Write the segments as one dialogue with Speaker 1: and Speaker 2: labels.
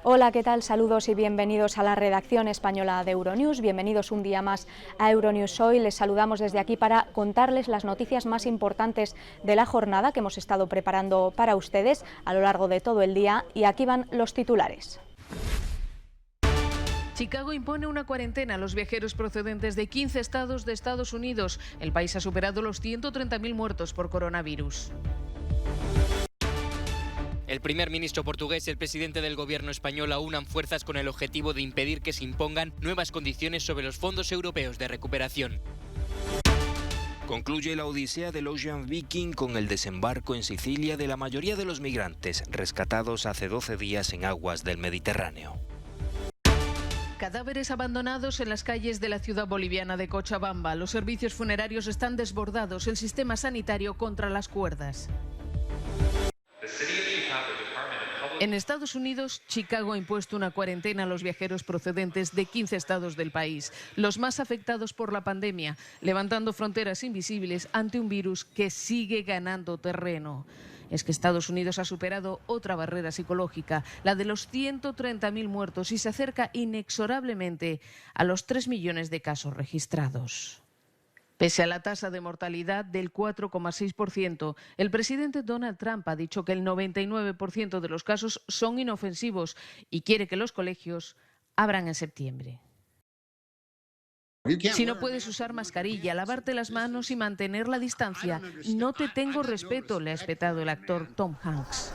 Speaker 1: Hola, ¿qué tal? Saludos y bienvenidos a la redacción española de Euronews. Bienvenidos un día más a Euronews Hoy. Les saludamos desde aquí para contarles las noticias más importantes de la jornada que hemos estado preparando para ustedes a lo largo de todo el día. Y aquí van los titulares.
Speaker 2: Chicago impone una cuarentena a los viajeros procedentes de 15 estados de Estados Unidos. El país ha superado los 130.000 muertos por coronavirus.
Speaker 3: El primer ministro portugués y el presidente del gobierno español aunan fuerzas con el objetivo de impedir que se impongan nuevas condiciones sobre los fondos europeos de recuperación.
Speaker 4: Concluye la odisea del Ocean Viking con el desembarco en Sicilia de la mayoría de los migrantes rescatados hace 12 días en aguas del Mediterráneo.
Speaker 2: Cadáveres abandonados en las calles de la ciudad boliviana de Cochabamba. Los servicios funerarios están desbordados, el sistema sanitario contra las cuerdas. En Estados Unidos, Chicago ha impuesto una cuarentena a los viajeros procedentes de 15 estados del país, los más afectados por la pandemia, levantando fronteras invisibles ante un virus que sigue ganando terreno. Es que Estados Unidos ha superado otra barrera psicológica, la de los 130.000 muertos, y se acerca inexorablemente a los 3 millones de casos registrados. Pese a la tasa de mortalidad del 4,6%, el presidente Donald Trump ha dicho que el 99% de los casos son inofensivos y quiere que los colegios abran en septiembre. Si no puedes usar mascarilla, lavarte las manos y mantener la distancia, no te tengo respeto, le ha espetado el actor Tom Hanks.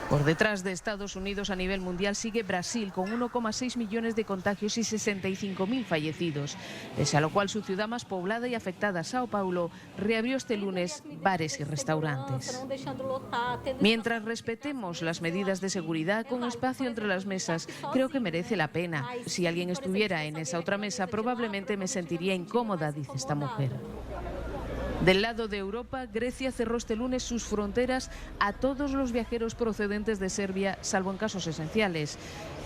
Speaker 2: Por detrás de Estados Unidos a nivel mundial sigue Brasil con 1,6 millones de contagios y 65.000 fallecidos, pese a lo cual su ciudad más poblada y afectada, Sao Paulo, reabrió este lunes bares y restaurantes. Mientras respetemos las medidas de seguridad con espacio entre las mesas, creo que merece la pena. Si alguien estuviera en esa otra mesa, probablemente me sentiría incómoda, dice esta mujer. Del lado de Europa, Grecia cerró este lunes sus fronteras a todos los viajeros procedentes de Serbia, salvo en casos esenciales.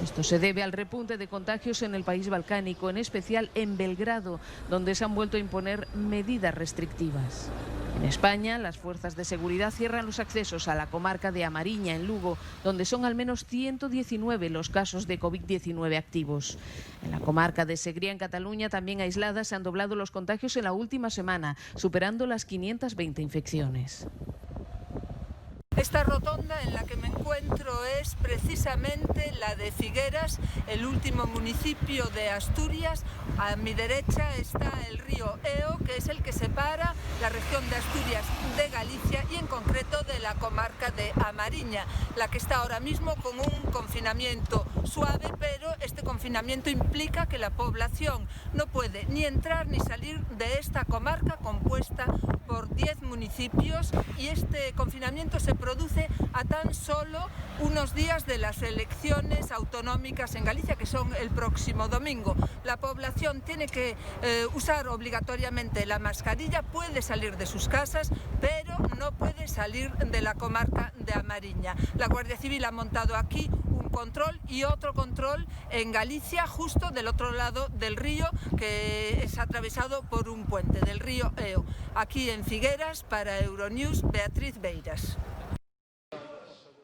Speaker 2: Esto se debe al repunte de contagios en el país balcánico, en especial en Belgrado, donde se han vuelto a imponer medidas restrictivas. En España, las fuerzas de seguridad cierran los accesos a la comarca de Amariña, en Lugo, donde son al menos 119 los casos de COVID-19 activos. En la comarca de Segrià, en Cataluña, también aislada, se han doblado los contagios en la última semana, superando las 520 infecciones.
Speaker 5: Esta rotonda en la que me encuentro es precisamente la de Figueras, el último municipio de Asturias. A mi derecha está el río Eo, que es el que separa la región de Asturias de Galicia y en concreto de la comarca de Amariña, la que está ahora mismo con un confinamiento suave, pero este confinamiento implica que la población no puede ni entrar ni salir de esta comarca compuesta por 10 municipios, y este confinamiento se produce a tan solo unos días de las elecciones autonómicas en Galicia, que son el próximo domingo. La población tiene que usar obligatoriamente la mascarilla, puede salir de sus casas, pero no puede salir de la comarca de Amariña. La Guardia Civil ha montado aquí un control y otro control en Galicia, justo del otro lado del río, que es atravesado por un puente del río Eo. Aquí en Figueras, para Euronews, Beatriz Beiras.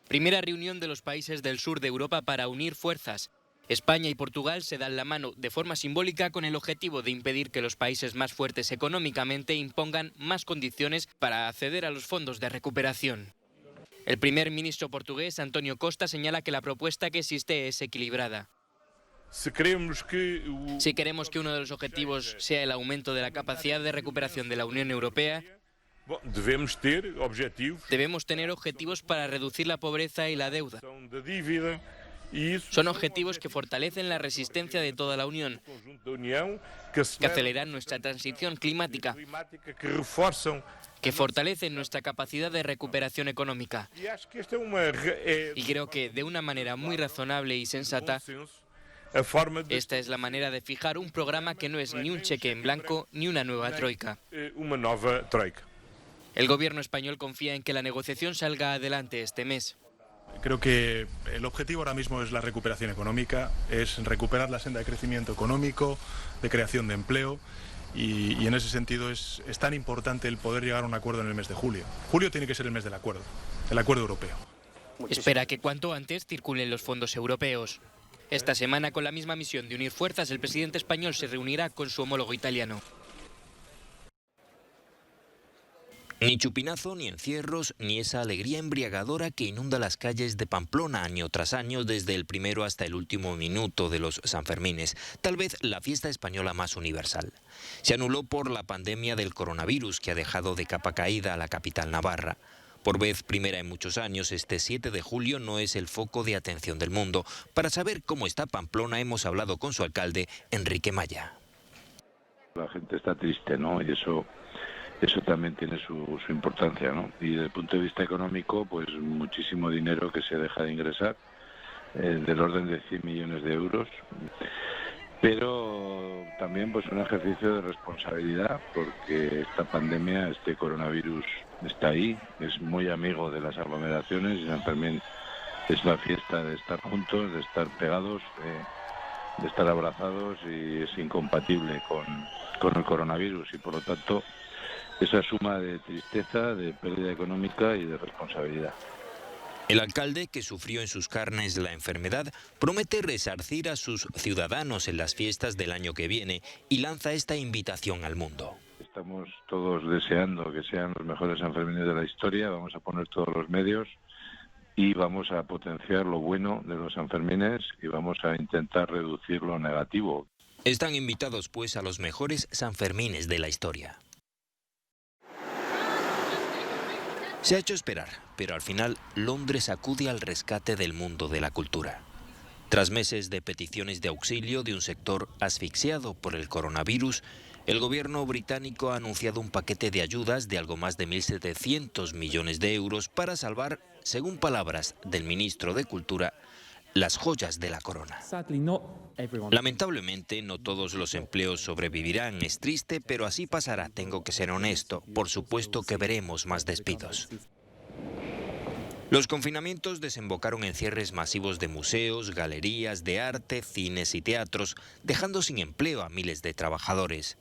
Speaker 3: Primera reunión de los países del sur de Europa para unir fuerzas. España y Portugal se dan la mano de forma simbólica con el objetivo de impedir que los países más fuertes económicamente impongan más condiciones para acceder a los fondos de recuperación. El primer ministro portugués, António Costa, señala que la propuesta que existe es equilibrada. Si queremos que uno de los objetivos sea el aumento de la capacidad de recuperación de la Unión Europea, debemos tener objetivos para reducir la pobreza y la deuda. Son objetivos que fortalecen la resistencia de toda la Unión, que aceleran nuestra transición climática, que fortalecen nuestra capacidad de recuperación económica. Y creo que, de una manera muy razonable y sensata, esta es la manera de fijar un programa que no es ni un cheque en blanco ni una nueva troika. El gobierno español confía en que la negociación salga adelante este mes.
Speaker 6: Creo que el objetivo ahora mismo es la recuperación económica, es recuperar la senda de crecimiento económico, de creación de empleo, y en ese sentido es tan importante el poder llegar a un acuerdo en el mes de julio. Julio tiene que ser el mes del acuerdo europeo.
Speaker 3: Espera que cuanto antes circulen los fondos europeos. Esta semana, con la misma misión de unir fuerzas, el presidente español se reunirá con su homólogo italiano.
Speaker 4: Ni chupinazo, ni encierros, ni esa alegría embriagadora que inunda las calles de Pamplona año tras año desde el primero hasta el último minuto de los Sanfermines, tal vez la fiesta española más universal. Se anuló por la pandemia del coronavirus que ha dejado de capa caída a la capital navarra. Por vez primera en muchos años, este 7 de julio no es el foco de atención del mundo. Para saber cómo está Pamplona hemos hablado con su alcalde, Enrique Maya.
Speaker 7: La gente está triste, ¿no? Y eso también tiene su importancia, ¿no? Y desde el punto de vista económico, pues muchísimo dinero que se deja de ingresar, del orden de 100 millones de euros. Pero también pues un ejercicio de responsabilidad, porque esta pandemia, este coronavirus está ahí, es muy amigo de las aglomeraciones y también es la fiesta de estar juntos, de estar pegados, de estar abrazados, y es incompatible con el coronavirus y por lo tanto esa suma de tristeza, de pérdida económica y de responsabilidad.
Speaker 4: El alcalde, que sufrió en sus carnes la enfermedad, promete resarcir a sus ciudadanos en las fiestas del año que viene y lanza esta invitación al mundo.
Speaker 7: Estamos todos deseando que sean los mejores Sanfermines de la historia, vamos a poner todos los medios y vamos a potenciar lo bueno de los Sanfermines y vamos a intentar reducir lo negativo.
Speaker 4: Están invitados pues a los mejores Sanfermines de la historia. Se ha hecho esperar, pero al final Londres acude al rescate del mundo de la cultura. Tras meses de peticiones de auxilio de un sector asfixiado por el coronavirus, el gobierno británico ha anunciado un paquete de ayudas de algo más de 1.700 millones de euros para salvar, según palabras del ministro de Cultura, las joyas de la corona. Lamentablemente, no todos los empleos sobrevivirán, es triste, pero así pasará, tengo que ser honesto. Por supuesto que veremos más despidos. Los confinamientos desembocaron en cierres masivos de museos, galerías de arte, cines y teatros, dejando sin empleo a miles de trabajadores.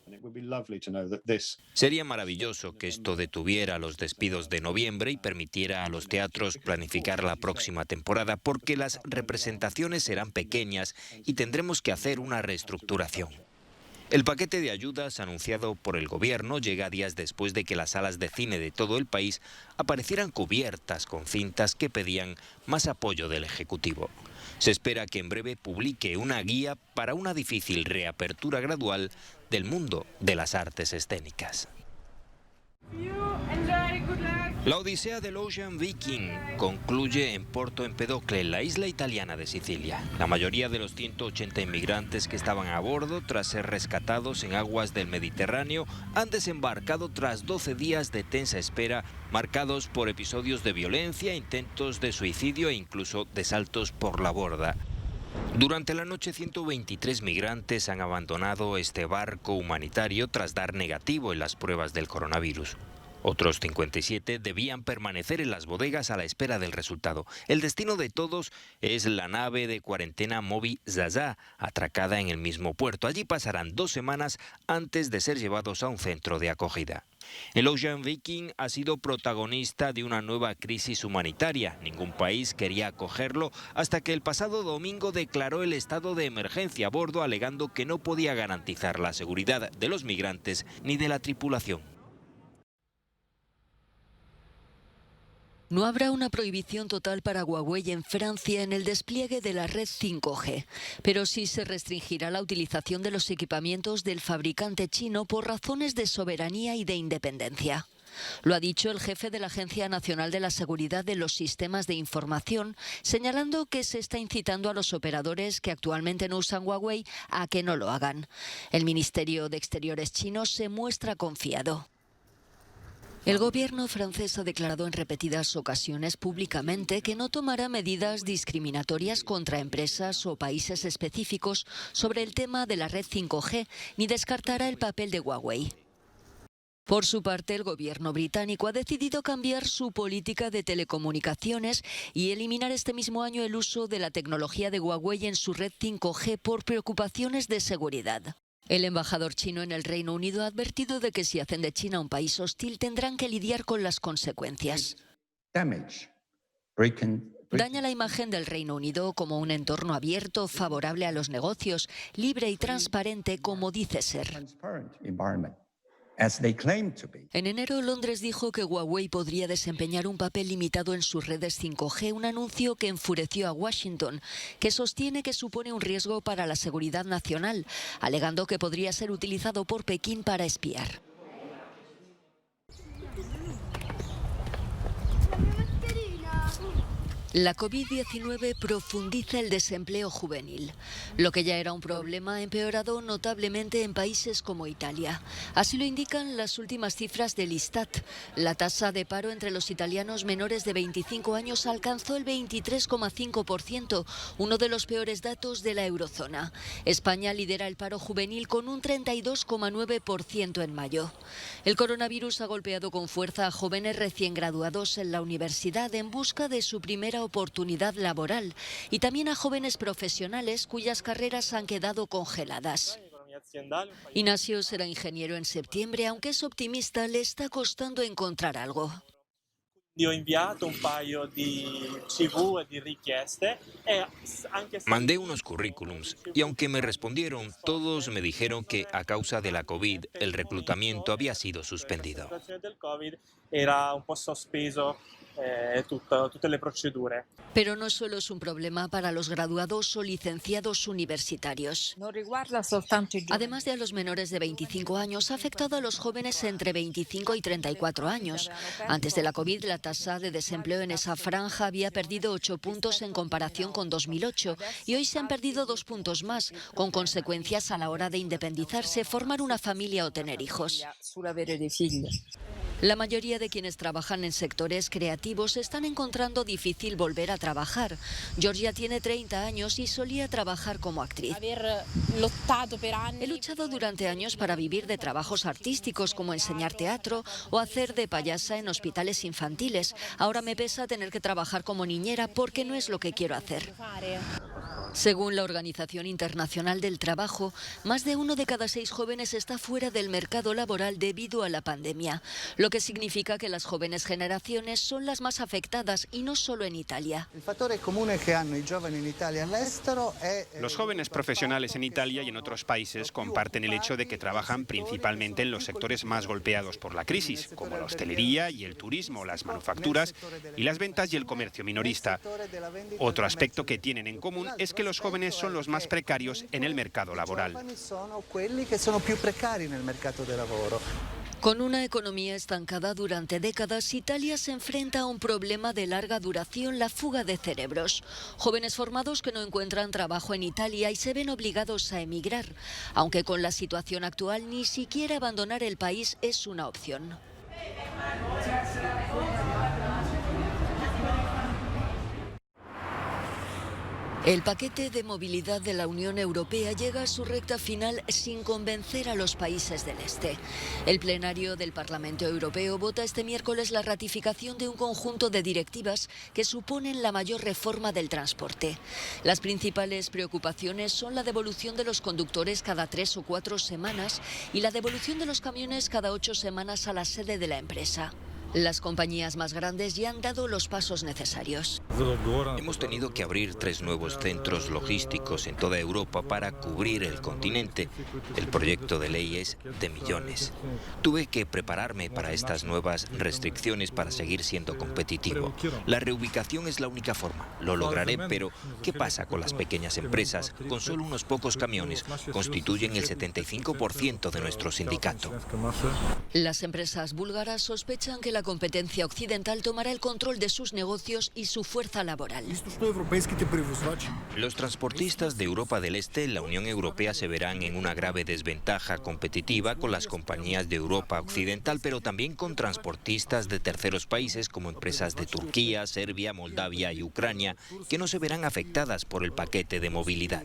Speaker 4: Sería maravilloso que esto detuviera los despidos de noviembre y permitiera a los teatros planificar la próxima temporada, porque las representaciones serán pequeñas y tendremos que hacer una reestructuración. El paquete de ayudas anunciado por el gobierno llega días después de que las salas de cine de todo el país aparecieran cubiertas con cintas que pedían más apoyo del Ejecutivo. Se espera que en breve publique una guía para una difícil reapertura gradual del mundo de las artes escénicas. La odisea del Ocean Viking concluye en Porto Empedocle, la isla italiana de Sicilia. La mayoría de los 180 inmigrantes que estaban a bordo, tras ser rescatados en aguas del Mediterráneo, han desembarcado tras 12 días de tensa espera, marcados por episodios de violencia, intentos de suicidio e incluso de saltos por la borda. Durante la noche, 123 migrantes han abandonado este barco humanitario tras dar negativo en las pruebas del coronavirus. Otros 57 debían permanecer en las bodegas a la espera del resultado. El destino de todos es la nave de cuarentena Moby Zaza, atracada en el mismo puerto. Allí pasarán 2 semanas antes de ser llevados a un centro de acogida. El Ocean Viking ha sido protagonista de una nueva crisis humanitaria. Ningún país quería acogerlo hasta que el pasado domingo declaró el estado de emergencia a bordo, alegando que no podía garantizar la seguridad de los migrantes ni de la tripulación.
Speaker 8: No habrá una prohibición total para Huawei en Francia en el despliegue de la red 5G, pero sí se restringirá la utilización de los equipamientos del fabricante chino por razones de soberanía y de independencia. Lo ha dicho el jefe de la Agencia Nacional de la Seguridad de los Sistemas de Información, señalando que se está incitando a los operadores que actualmente no usan Huawei a que no lo hagan. El Ministerio de Exteriores chino se muestra confiado. El gobierno francés ha declarado en repetidas ocasiones públicamente que no tomará medidas discriminatorias contra empresas o países específicos sobre el tema de la red 5G, ni descartará el papel de Huawei. Por su parte, el gobierno británico ha decidido cambiar su política de telecomunicaciones y eliminar este mismo año el uso de la tecnología de Huawei en su red 5G por preocupaciones de seguridad. El embajador chino en el Reino Unido ha advertido de que si hacen de China un país hostil tendrán que lidiar con las consecuencias. Daña la imagen del Reino Unido como un entorno abierto, favorable a los negocios, libre y transparente como dice ser. En enero, Londres dijo que Huawei podría desempeñar un papel limitado en sus redes 5G, un anuncio que enfureció a Washington, que sostiene que supone un riesgo para la seguridad nacional, alegando que podría ser utilizado por Pekín para espiar. La COVID-19 profundiza el desempleo juvenil. Lo que ya era un problema ha empeorado notablemente en países como Italia. Así lo indican las últimas cifras del Istat. La tasa de paro entre los italianos menores de 25 años alcanzó el 23,5%, uno de los peores datos de la eurozona. España lidera el paro juvenil con un 32,9% en mayo. El coronavirus ha golpeado con fuerza a jóvenes recién graduados en la universidad en busca de su primera oportunidad laboral y también a jóvenes profesionales cuyas carreras han quedado congeladas. Ignacio será ingeniero en septiembre, aunque es optimista, le está costando encontrar algo.
Speaker 4: Mandé unos currículums y aunque me respondieron, todos me dijeron que a causa de la COVID el reclutamiento había sido suspendido.
Speaker 8: Pero no solo es un problema para los graduados o licenciados universitarios. Además de a los menores de 25 años, ha afectado a los jóvenes entre 25 y 34 años. Antes de la COVID, la tasa de desempleo en esa franja había perdido 8 puntos en comparación con 2008 y hoy se han perdido 2 puntos más, con consecuencias a la hora de independizarse, formar una familia o tener hijos. La mayoría de quienes trabajan en sectores creativos están encontrando difícil volver a trabajar. Georgia tiene 30 años y solía trabajar como actriz. He luchado durante años para vivir de trabajos artísticos como enseñar teatro o hacer de payasa en hospitales infantiles. Ahora me pesa tener que trabajar como niñera porque no es lo que quiero hacer. Según la Organización Internacional del Trabajo, más de 1 de cada 6 jóvenes está fuera del mercado laboral debido a la pandemia, lo que significa que las jóvenes generaciones son las más afectadas y no solo en Italia.
Speaker 9: Los jóvenes profesionales en Italia y en otros países comparten el hecho de que trabajan principalmente en los sectores más golpeados por la crisis, como la hostelería y el turismo, las manufacturas y las ventas y el comercio minorista. Otro aspecto que tienen en común es que los jóvenes son los más precarios en el mercado laboral.
Speaker 8: Con una economía estancada durante décadas, Italia se enfrenta a un problema de larga duración, la fuga de cerebros. Jóvenes formados que no encuentran trabajo en Italia y se ven obligados a emigrar, aunque con la situación actual ni siquiera abandonar el país es una opción. El paquete de movilidad de la Unión Europea llega a su recta final sin convencer a los países del Este. El plenario del Parlamento Europeo vota este miércoles la ratificación de un conjunto de directivas que suponen la mayor reforma del transporte. Las principales preocupaciones son la devolución de los conductores cada 3 o 4 semanas y la devolución de los camiones cada 8 semanas a la sede de la empresa. Las compañías más grandes ya han dado los pasos necesarios.
Speaker 4: Hemos tenido que abrir 3 nuevos centros logísticos en toda Europa para cubrir el continente. El proyecto de ley es de millones. Tuve que prepararme para estas nuevas restricciones para seguir siendo competitivo. La reubicación es la única forma. Lo lograré, pero ¿qué pasa con las pequeñas empresas? Con solo unos pocos camiones constituyen el 75% de nuestro sindicato.
Speaker 8: Las empresas búlgaras sospechan que la competencia occidental tomará el control de sus negocios y su fuerza laboral.
Speaker 4: Los transportistas de Europa del Este en la Unión Europea se verán en una grave desventaja competitiva con las compañías de Europa Occidental, pero también con transportistas de terceros países como empresas de Turquía, Serbia, Moldavia y Ucrania, que no se verán afectadas por el paquete de movilidad.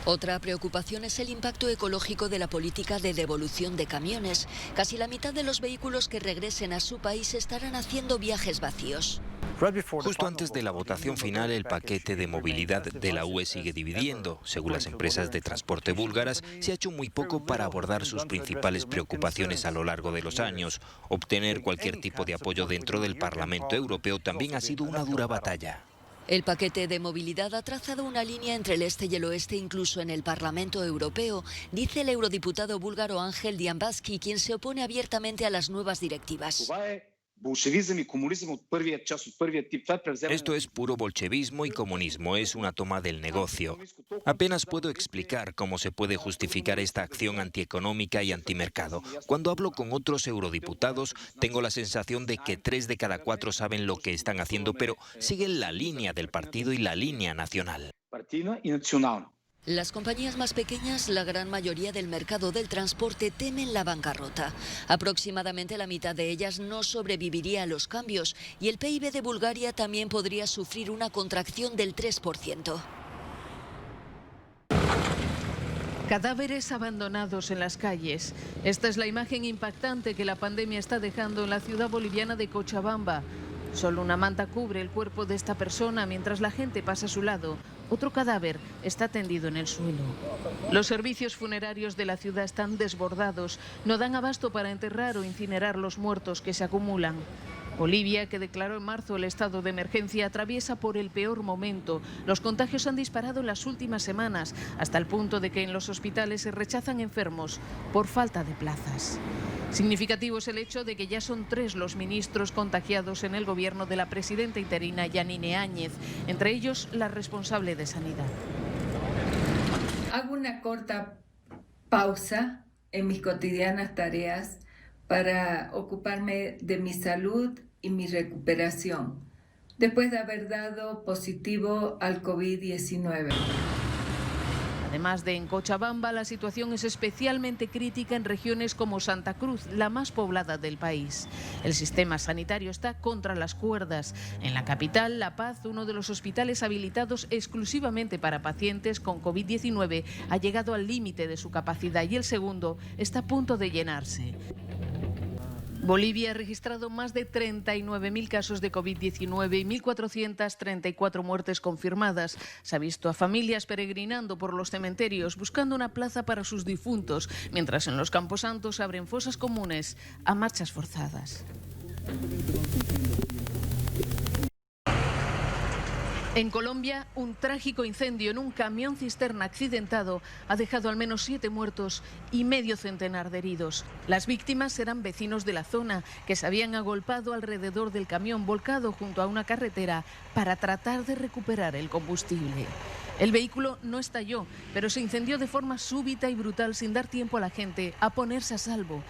Speaker 8: Otra preocupación es el impacto ecológico de la política de devolución de camiones. Casi la mitad de los vehículos que regresen a su país estarán haciendo viajes vacíos.
Speaker 4: Justo antes de la votación final, el paquete de movilidad de la UE sigue dividiendo. Según las empresas de transporte búlgaras, se ha hecho muy poco para abordar sus principales preocupaciones a lo largo de los años. Obtener cualquier tipo de apoyo dentro del Parlamento Europeo también ha sido una dura batalla.
Speaker 8: El paquete de movilidad ha trazado una línea entre el este y el oeste, incluso en el Parlamento Europeo, dice el eurodiputado búlgaro Ángel Diambaski, quien se opone abiertamente a las nuevas directivas.
Speaker 4: Esto es puro bolchevismo y comunismo, es una toma del negocio. Apenas puedo explicar cómo se puede justificar esta acción antieconómica y antimercado. Cuando hablo con otros eurodiputados, tengo la sensación de que 3 de cada 4 saben lo que están haciendo, pero siguen la línea del partido y la línea nacional.
Speaker 8: Las compañías más pequeñas, la gran mayoría del mercado del transporte, temen la bancarrota. Aproximadamente la mitad de ellas no sobreviviría a los cambios y el PIB de Bulgaria también podría sufrir una contracción del 3%.
Speaker 2: Cadáveres abandonados en las calles. Esta es la imagen impactante que la pandemia está dejando en la ciudad boliviana de Cochabamba. Solo una manta cubre el cuerpo de esta persona mientras la gente pasa a su lado. Otro cadáver está tendido en el suelo. Los servicios funerarios de la ciudad están desbordados. No dan abasto para enterrar o incinerar los muertos que se acumulan. Bolivia, que declaró en marzo el estado de emergencia, atraviesa por el peor momento. Los contagios han disparado en las últimas semanas, hasta el punto de que en los hospitales se rechazan enfermos por falta de plazas. Significativo es el hecho de que ya son 3 los ministros contagiados en el gobierno de la presidenta interina Yanine Áñez, entre ellos la responsable de Sanidad.
Speaker 10: Hago una corta pausa en mis cotidianas tareas para ocuparme de mi salud y mi recuperación, después de haber dado positivo al COVID-19.
Speaker 2: Además de en Cochabamba, la situación es especialmente crítica en regiones como Santa Cruz, la más poblada del país. El sistema sanitario está contra las cuerdas. En la capital, La Paz, uno de los hospitales habilitados exclusivamente para pacientes con COVID-19, ha llegado al límite de su capacidad y el segundo está a punto de llenarse. Bolivia ha registrado más de 39.000 casos de COVID-19 y 1.434 muertes confirmadas. Se ha visto a familias peregrinando por los cementerios buscando una plaza para sus difuntos, mientras en los camposantos abren fosas comunes a marchas forzadas. En Colombia, un trágico incendio en un camión cisterna accidentado ha dejado al menos 7 muertos y medio centenar de heridos. Las víctimas eran vecinos de la zona que se habían agolpado alrededor del camión volcado junto a una carretera para tratar de recuperar el combustible. El vehículo no estalló, pero se incendió de forma súbita y brutal sin dar tiempo a la gente a ponerse a salvo.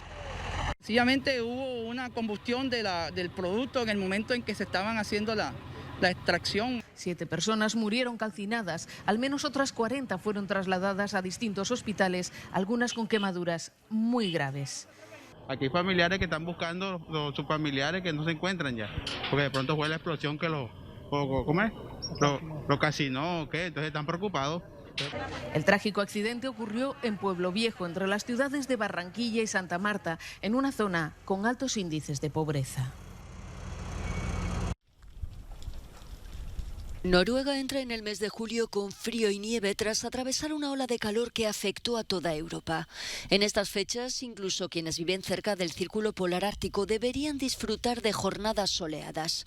Speaker 11: Sencillamente hubo una combustión del producto en el momento en que se estaban haciendo la extracción.
Speaker 2: 7 personas murieron calcinadas, al menos otras 40 fueron trasladadas a distintos hospitales, algunas con quemaduras muy graves.
Speaker 12: Aquí hay familiares que están buscando sus familiares que no se encuentran ya, porque de pronto fue la explosión que lo calcinó, ¿qué? Entonces están preocupados.
Speaker 2: El trágico accidente ocurrió en Pueblo Viejo, entre las ciudades de Barranquilla y Santa Marta, en una zona con altos índices de pobreza.
Speaker 8: Noruega entra en el mes de julio con frío y nieve tras atravesar una ola de calor que afectó a toda Europa. En estas fechas, incluso quienes viven cerca del círculo polar ártico deberían disfrutar de jornadas soleadas.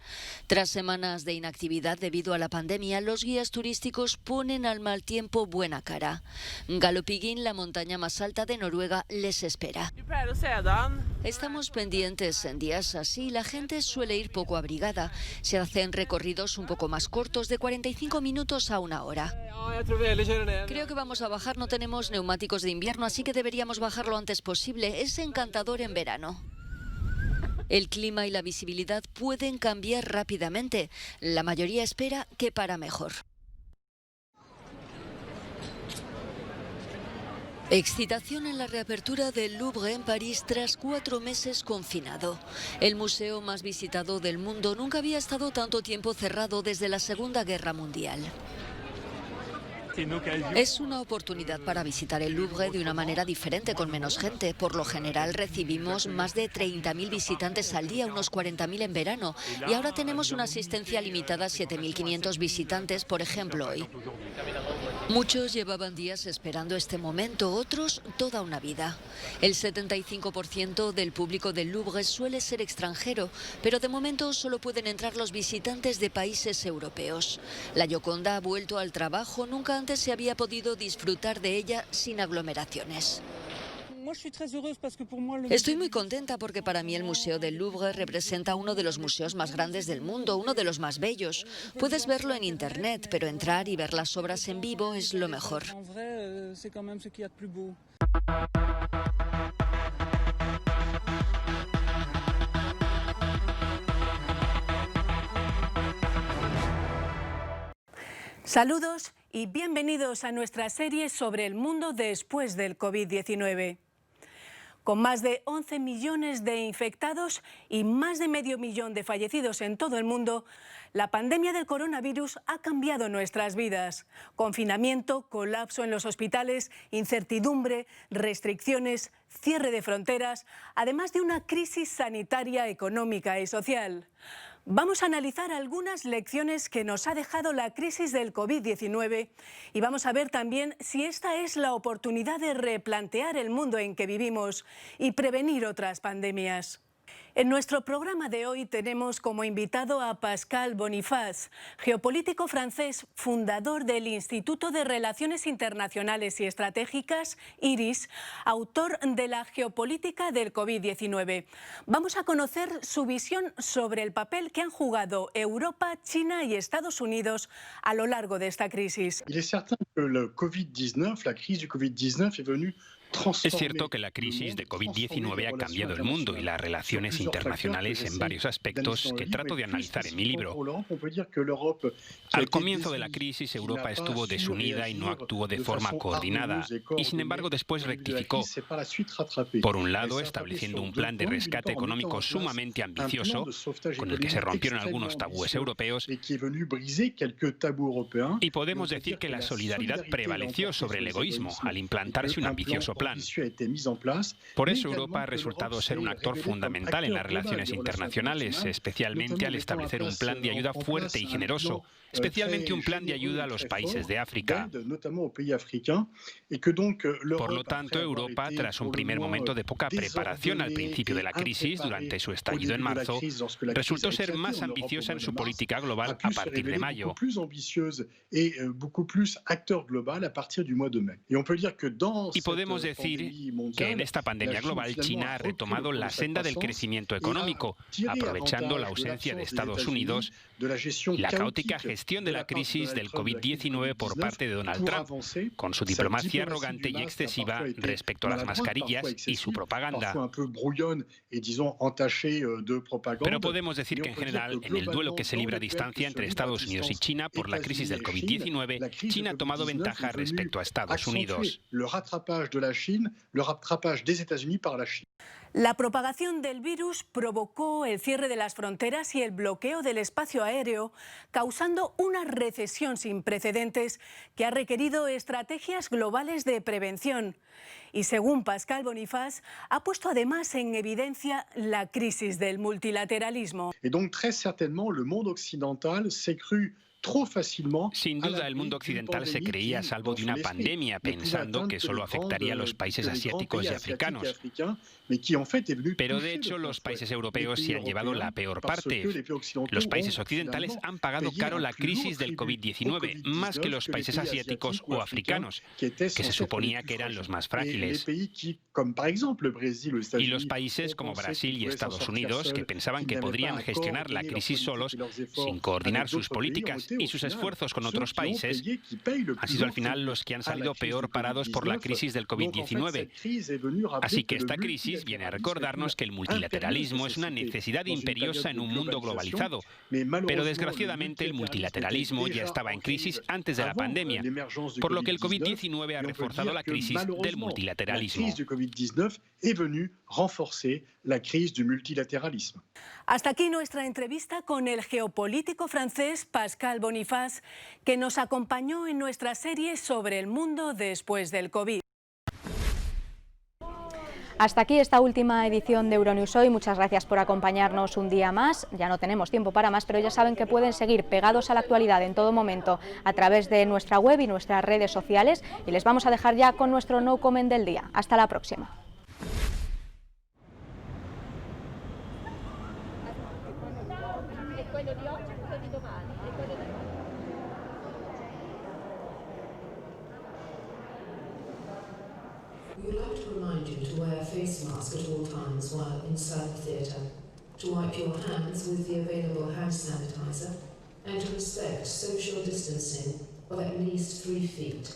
Speaker 8: Tras semanas de inactividad debido a la pandemia, los guías turísticos ponen al mal tiempo buena cara. Galdhøpiggen, la montaña más alta de Noruega, les espera. Estamos pendientes en días así, la gente suele ir poco abrigada. Se hacen recorridos un poco más cortos, de 45 minutos a 1 hora. Creo que vamos a bajar, no tenemos neumáticos de invierno, así que deberíamos bajar lo antes posible. Es encantador en verano. El clima y la visibilidad pueden cambiar rápidamente. La mayoría espera que para mejor. Excitación en la reapertura del Louvre en París tras 4 meses confinado. El museo más visitado del mundo nunca había estado tanto tiempo cerrado desde la Segunda Guerra Mundial. Es una oportunidad para visitar el Louvre de una manera diferente, con menos gente. Por lo general recibimos más de 30.000 visitantes al día, unos 40.000 en verano. Y ahora tenemos una asistencia limitada a 7.500 visitantes, por ejemplo, hoy. Muchos llevaban días esperando este momento, otros toda una vida. El 75% del público del Louvre suele ser extranjero, pero de momento solo pueden entrar los visitantes de países europeos. La Gioconda ha vuelto al trabajo, nunca antes se había podido disfrutar de ella sin aglomeraciones. Estoy muy contenta porque para mí el Museo del Louvre representa uno de los museos más grandes del mundo, uno de los más bellos. Puedes verlo en internet, pero entrar y ver las obras en vivo es lo mejor.
Speaker 13: Saludos y bienvenidos a nuestra serie sobre el mundo después del COVID-19. Con más de 11 millones de infectados y más de medio millón de fallecidos en todo el mundo, la pandemia del coronavirus ha cambiado nuestras vidas. Confinamiento, colapso en los hospitales, incertidumbre, restricciones, cierre de fronteras, además de una crisis sanitaria, económica y social. Vamos a analizar algunas lecciones que nos ha dejado la crisis del COVID-19 y vamos a ver también si esta es la oportunidad de replantear el mundo en que vivimos y prevenir otras pandemias. En nuestro programa de hoy tenemos como invitado a Pascal Boniface, geopolítico francés, fundador del Instituto de Relaciones Internacionales y Estratégicas, IRIS, autor de la geopolítica del COVID-19. Vamos a conocer su visión sobre el papel que han jugado Europa, China y Estados Unidos a lo largo de esta crisis.
Speaker 14: Es cierto que la crisis de COVID-19 ha cambiado el mundo y las relaciones internacionales en varios aspectos que trato de analizar en mi libro. Al comienzo de la crisis, Europa estuvo desunida y no actuó de forma coordinada, y sin embargo después rectificó. Por un lado, estableciendo un plan de rescate económico sumamente ambicioso, con el que se rompieron algunos tabúes europeos, y podemos decir que la solidaridad prevaleció sobre el egoísmo al implantarse un ambicioso plan. Por eso Europa ha resultado ser un actor fundamental en las relaciones internacionales, especialmente al establecer un plan de ayuda fuerte y generoso, especialmente un plan de ayuda a los países de África. Por lo tanto, Europa, tras un primer momento de poca preparación al principio de la crisis, durante su estallido en marzo, resultó ser más ambiciosa en su política global a partir de mayo. Y podemos decir que en esta pandemia global China ha retomado la senda del crecimiento económico, aprovechando la ausencia de Estados Unidos y la caótica gestión de la crisis del COVID-19 por parte de Donald Trump, con su diplomacia arrogante y excesiva respecto a las mascarillas y su propaganda. Pero podemos decir que en general, en el duelo que se libra a distancia entre Estados Unidos y China por la crisis del COVID-19, China ha tomado ventaja respecto a Estados Unidos.
Speaker 13: La propagación del virus provocó el cierre de las fronteras y el bloqueo del espacio aéreo, causando una recesión sin precedentes que ha requerido estrategias globales de prevención. Y según Pascal Boniface, ha puesto además en evidencia la crisis del multilateralismo.
Speaker 14: Sin duda, el mundo occidental se creía a salvo de una pandemia, pensando que solo afectaría a los países asiáticos y africanos. Pero de hecho, los países europeos se han llevado la peor parte. Los países occidentales han pagado caro la crisis del COVID-19, más que los países asiáticos o africanos, que se suponía que eran los más frágiles. Y los países como Brasil y Estados Unidos, que pensaban que podrían gestionar la crisis solos, sin coordinar sus políticas y sus esfuerzos con otros países, han sido al final los que han salido peor parados por la crisis del COVID-19. Así que esta crisis viene a recordarnos que el multilateralismo es una necesidad imperiosa en un mundo globalizado, pero desgraciadamente el multilateralismo ya estaba en crisis antes de la pandemia, por lo que el COVID-19 ha reforzado la crisis del multilateralismo.
Speaker 13: Hasta aquí nuestra entrevista con el geopolítico francés Pascal Boniface. Bonifaz, que nos acompañó en nuestra serie sobre el mundo después del COVID.
Speaker 1: Hasta aquí esta última edición de Euronews Hoy. Muchas gracias por acompañarnos un día más. Ya no tenemos tiempo para más, pero ya saben que pueden seguir pegados a la actualidad en todo momento a través de nuestra web y nuestras redes sociales. Y les vamos a dejar ya con nuestro No Comment del día. Hasta la próxima.
Speaker 15: We would like to remind you to wear a face mask at all times while inside the theatre, to wipe your hands with the available hand sanitizer, and to respect social distancing of at least 3 feet.